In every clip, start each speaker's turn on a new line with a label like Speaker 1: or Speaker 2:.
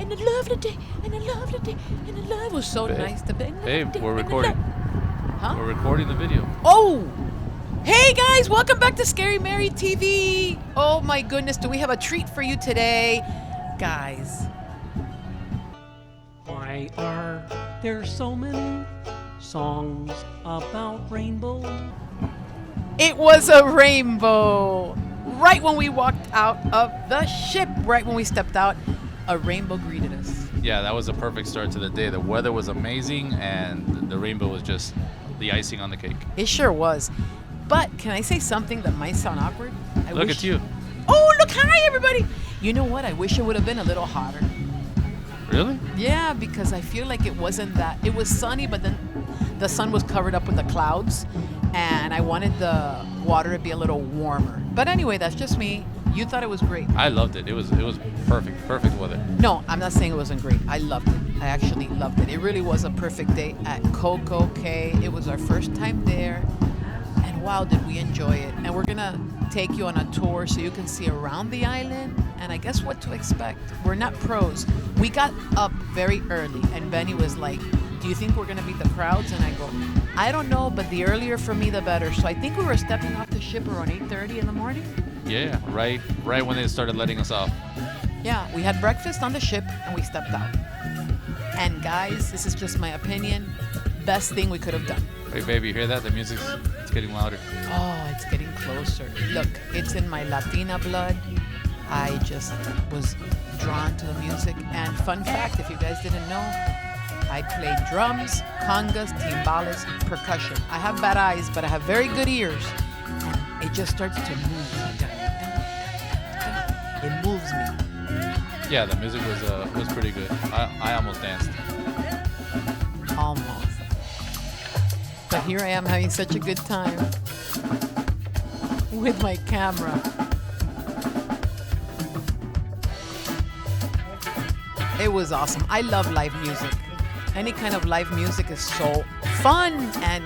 Speaker 1: and a lovely day, and a lovely day, and a love. It was so nice to be.
Speaker 2: Babe, we're recording.
Speaker 1: Huh?
Speaker 2: We're recording the video.
Speaker 1: Oh! Hey guys, welcome back to Scary Mary TV. Oh my goodness, do we have a treat for you today? Guys.
Speaker 3: Why are there so many songs about rainbow?
Speaker 1: It was a rainbow. Right when we walked out of the ship, right when we stepped out, a rainbow greeted us.
Speaker 2: Yeah, that was a perfect start to the day. The weather was amazing, and the rainbow was just the icing on the cake.
Speaker 1: It sure was. But can I say something that might sound awkward?
Speaker 2: Look at you.
Speaker 1: Oh, look, hi everybody. You know what? I wish it would have been a little hotter.
Speaker 2: Really?
Speaker 1: Yeah, because I feel like it wasn't that. It was sunny, but then the sun was covered up with the clouds, and I wanted the water to be a little warmer. But anyway, that's just me. You thought it was great.
Speaker 2: I loved it. It was perfect weather.
Speaker 1: No, I'm not saying it wasn't great. I loved it. I actually loved it. It really was a perfect day at CocoCay. It was our first time there, and wow, did we enjoy it. And we're gonna take you on a tour so you can see around the island, and I guess what to expect. We're not pros. We got up very early, and Benny was like, do you think we're gonna beat the crowds? And I go, I don't know, but the earlier for me, the better. So I think we were stepping off the ship around 8:30 in the morning.
Speaker 2: Yeah, right when they started letting us off.
Speaker 1: Yeah, we had breakfast on the ship, and we stepped out. And guys, this is just my opinion, best thing we could have done.
Speaker 2: Hey, baby, you hear that? The music's getting louder.
Speaker 1: Oh, it's getting closer. Look, it's in my Latina blood. I just was drawn to the music. And fun fact, if you guys didn't know, I played drums, congas, timbales, percussion. I have bad eyes, but I have very good ears. And it just starts to move. It moves me.
Speaker 2: Yeah, the music was pretty good. I almost danced.
Speaker 1: Almost. But here I am having such a good time with my camera. It was awesome. I love live music. Any kind of live music is so fun, and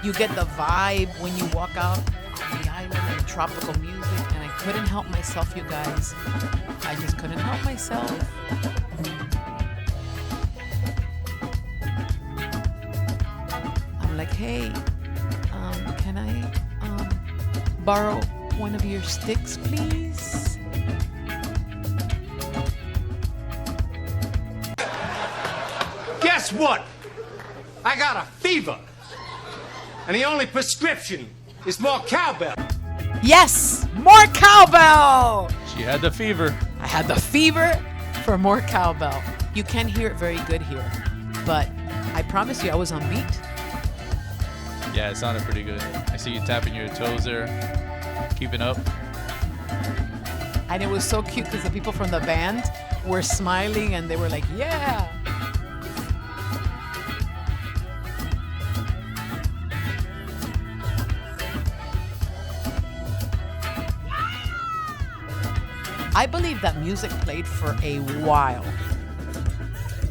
Speaker 1: you get the vibe when you walk out on the island and tropical music, and I couldn't help myself, you guys. I just couldn't help myself. I'm like, hey, can I borrow one of your sticks, please?
Speaker 4: Guess what? I got a fever. And the only prescription is more cowbell.
Speaker 1: Yes, more cowbell!
Speaker 2: She had the fever.
Speaker 1: I had the fever for more cowbell. You can hear it very good here, but I promise you I was on beat.
Speaker 2: Yeah, it sounded pretty good. I see you tapping your toes there, keeping up.
Speaker 1: And it was so cute because the people from the band were smiling and they were like, yeah. I believe that music played for a while.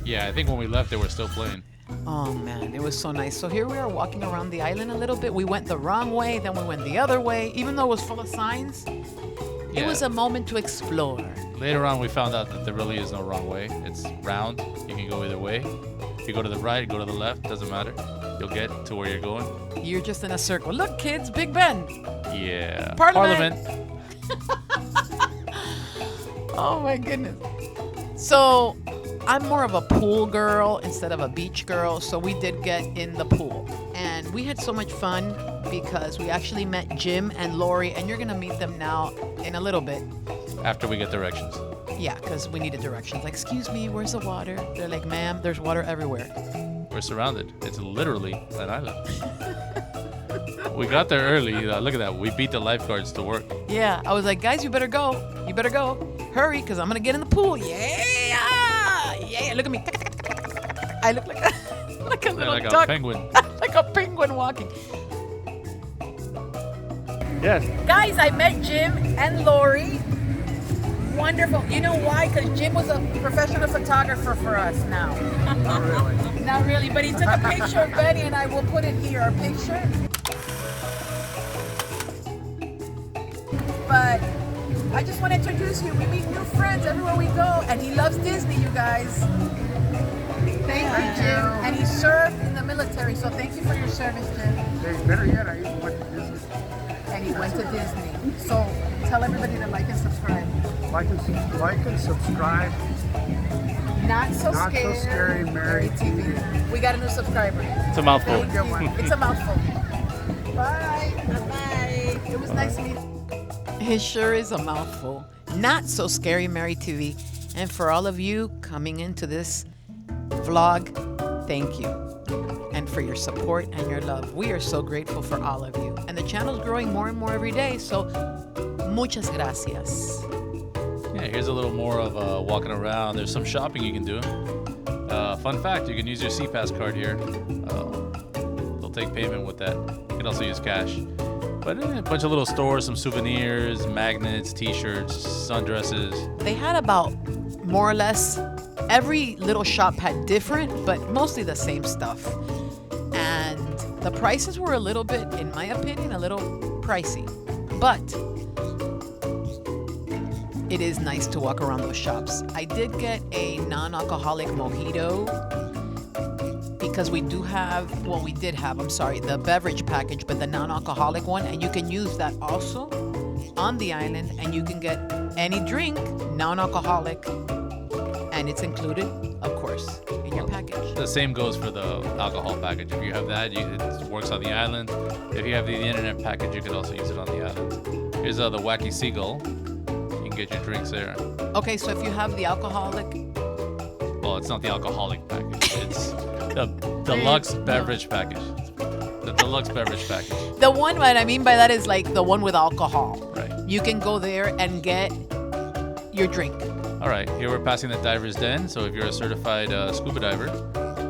Speaker 2: Yeah, I think when we left, they were still playing.
Speaker 1: Oh man, it was so nice. So here we are walking around the island a little bit. We went the wrong way, then we went the other way. Even though it was full of signs, It was a moment to explore.
Speaker 2: Later on, we found out that there really is no wrong way. It's round. You can go either way. If you go to the right, go to the left, doesn't matter. You'll get to where you're going.
Speaker 1: You're just in a circle. Look, kids, Big Ben.
Speaker 2: Yeah.
Speaker 1: Parliament. Oh my goodness. So I'm more of a pool girl instead of a beach girl. So we did get in the pool. And we had so much fun because we actually met Jim and Lori. And you're going to meet them now in a little bit.
Speaker 2: After we get directions.
Speaker 1: Yeah, because we needed directions. Like, excuse me, where's the water? They're like, ma'am, there's water everywhere.
Speaker 2: We're surrounded. It's literally an island. We got there early. Look at that. We beat the lifeguards to work.
Speaker 1: Yeah, I was like, guys, you better go. You better go. Hurry, because I'm going to get in the pool. Yeah. Yeah. Look at me. I look like like a little
Speaker 2: like
Speaker 1: duck.
Speaker 2: A penguin.
Speaker 1: Like a penguin walking.
Speaker 2: Yes.
Speaker 1: Guys, I met Jim and Lori. Wonderful. You know why? Because Jim was a professional photographer for us now.
Speaker 2: Not really.
Speaker 1: Not really, but he took a picture of Benny and I will put it here, our picture. But I just want to introduce you. We meet new friends everywhere we go, and he loves Disney, you guys. Thank you, Jim. And he served in the military, so thank you for your service, Jim.
Speaker 5: Hey, better yet, I even went to Disney.
Speaker 1: And he went to Disney. So tell everybody to like and subscribe.
Speaker 5: Like and subscribe.
Speaker 1: Not so
Speaker 5: Not
Speaker 1: scary.
Speaker 5: So Scary Mary TV.
Speaker 1: We got a new subscriber.
Speaker 2: It's a mouthful.
Speaker 1: Thank you. It's a mouthful. Bye. Bye. It was nice meeting you. It sure is a mouthful. Not So Scary Mary TV. And for all of you coming into this vlog, thank you. And for your support and your love. We are so grateful for all of you. And the channel's growing more and more every day. So, muchas gracias.
Speaker 2: Yeah, here's a little more of walking around. There's some shopping you can do. Fun fact, you can use your CPass card here. They'll take payment with that. You can also use cash. But a bunch of little stores, some souvenirs, magnets, t-shirts, sundresses.
Speaker 1: They had about more or less every little shop had different, but mostly the same stuff. And the prices were a little bit, in my opinion, a little pricey. But it is nice to walk around those shops. I did get a non-alcoholic mojito because we did have, the beverage package, but the non-alcoholic one, and you can use that also on the island, and you can get any drink, non-alcoholic, and it's included, of course, in your package.
Speaker 2: The same goes for the alcohol package. If you have that, it works on the island. If you have the internet package, you can also use it on the island. Here's the Wacky Seagull. You can get your drinks there.
Speaker 1: Okay, so if you have the alcoholic...
Speaker 2: Well, it's not the alcoholic package. It's the deluxe beverage package. The deluxe beverage package.
Speaker 1: The one, what I mean by that is like the one with alcohol.
Speaker 2: Right.
Speaker 1: You can go there and get your drink.
Speaker 2: All right, here we're passing the Diver's Den. So if you're a certified scuba diver,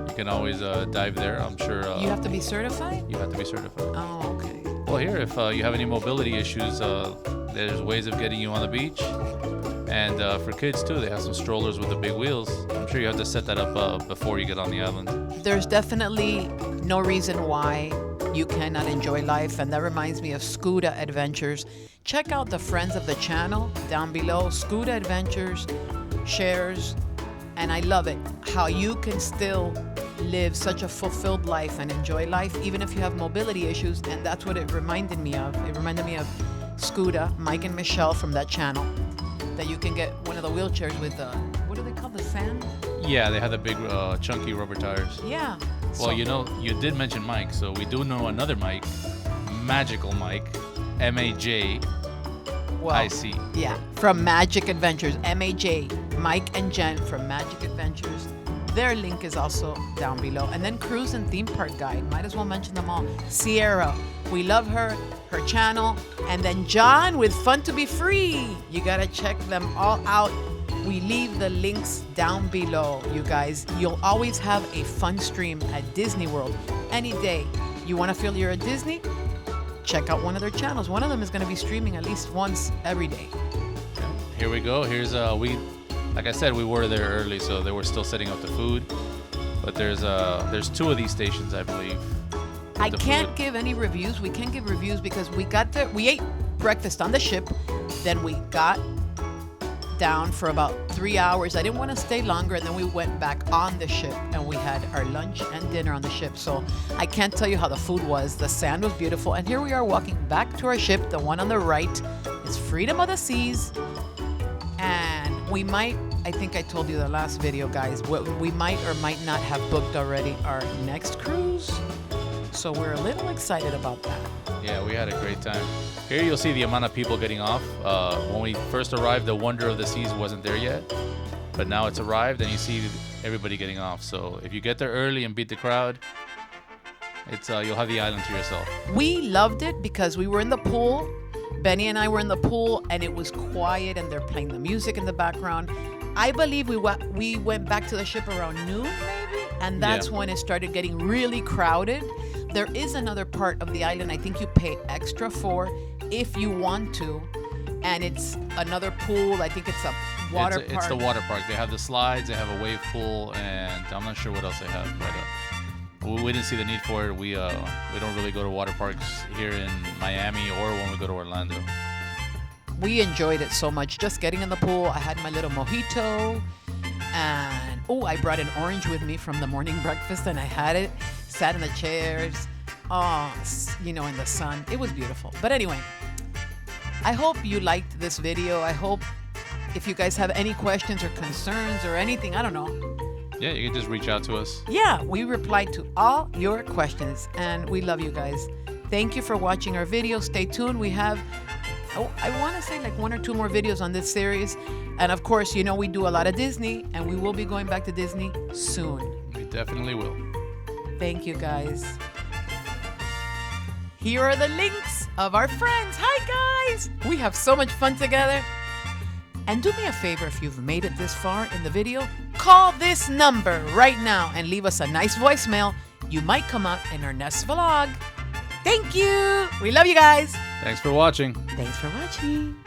Speaker 2: you can always dive there. I'm sure.
Speaker 1: You have to be certified?
Speaker 2: You have to be certified.
Speaker 1: Oh, okay.
Speaker 2: Well, here, if you have any mobility issues, there's ways of getting you on the beach. And for kids, too, they have some strollers with the big wheels. I'm sure you have to set that up before you get on the island.
Speaker 1: There's definitely no reason why you cannot enjoy life, and that reminds me of Scuda Adventures. Check out the friends of the channel down below. Scuda Adventures shares, and I love it, how you can still live such a fulfilled life and enjoy life even if you have mobility issues, and that's what it reminded me of. It reminded me of Scuda, Mike and Michelle from that channel, that you can get one of the wheelchairs with the, what do they call, the sand?
Speaker 2: Yeah, they have the big chunky rubber tires.
Speaker 1: Yeah.
Speaker 2: Well, you know, you did mention Mike, so we do know another Mike, Magical Mike, M-A-J.
Speaker 1: Well,
Speaker 2: I see.
Speaker 1: Yeah, from Magic Adventures, M-A-J, Mike and Jen from Magic Adventures. Their link is also down below. And then Cruise and Theme Park Guide, might as well mention them all. Sierra, we love her channel. And then John with Fun to Be Free. You gotta check them all out. We leave the links down below, you guys. You'll always have a fun stream at Disney World any day. You wanna feel you're at Disney? Check out one of their channels. One of them is gonna be streaming at least once every day.
Speaker 2: Here we go. Here's like I said, we were there early, so they were still setting up the food. But there's two of these stations, I believe.
Speaker 1: I can't give any reviews. We can't give reviews because we got there. We ate breakfast on the ship, then we got down for about 3 hours. I didn't want to stay longer, and then we went back on the ship and we had our lunch and dinner on the ship. So I can't tell you how the food was. The sand was beautiful, and here we are walking back to our ship. The one on the right is Freedom of the Seas, and we might, I think I told you the last video, guys, we might or might not have booked already our next cruise. So we're a little excited about that.
Speaker 2: Yeah, we had a great time. Here you'll see the amount of people getting off. When we first arrived, the Wonder of the Seas wasn't there yet. But now it's arrived, and you see everybody getting off. So if you get there early and beat the crowd, you'll have the island to yourself.
Speaker 1: We loved it because we were in the pool. Benny and I were in the pool, and it was quiet, and they're playing the music in the background. I believe we went back to the ship around noon, maybe, and that's when it started getting really crowded. There is another part of the island I think you pay extra for if you want to, and it's another pool. I think it's a water park.
Speaker 2: It's the water park. They have the slides, they have a wave pool, and I'm not sure what else they have, but we didn't see the need for it. We don't really go to water parks here in Miami or when we go to Orlando.
Speaker 1: we enjoyed it so much. Just getting in the pool. I had my little mojito. And, I brought an orange with me from the morning breakfast, and I had it. Sat in the chairs. In the sun. It was beautiful. But anyway, I hope you liked this video. I hope if you guys have any questions or concerns or anything, I don't know.
Speaker 2: Yeah, you can just reach out to us.
Speaker 1: Yeah, we replied to all your questions, and we love you guys. Thank you for watching our video. Stay tuned. We have, I want to say like 1 or 2 more videos on this series. And of course, we do a lot of Disney, and we will be going back to Disney soon.
Speaker 2: We definitely will.
Speaker 1: Thank you, guys. Here are the links of our friends. Hi, guys. We have so much fun together. And do me a favor, if you've made it this far in the video, call this number right now and leave us a nice voicemail. You might come out in our next vlog. Thank you. We love you guys.
Speaker 2: Thanks for watching.
Speaker 1: Thanks for watching.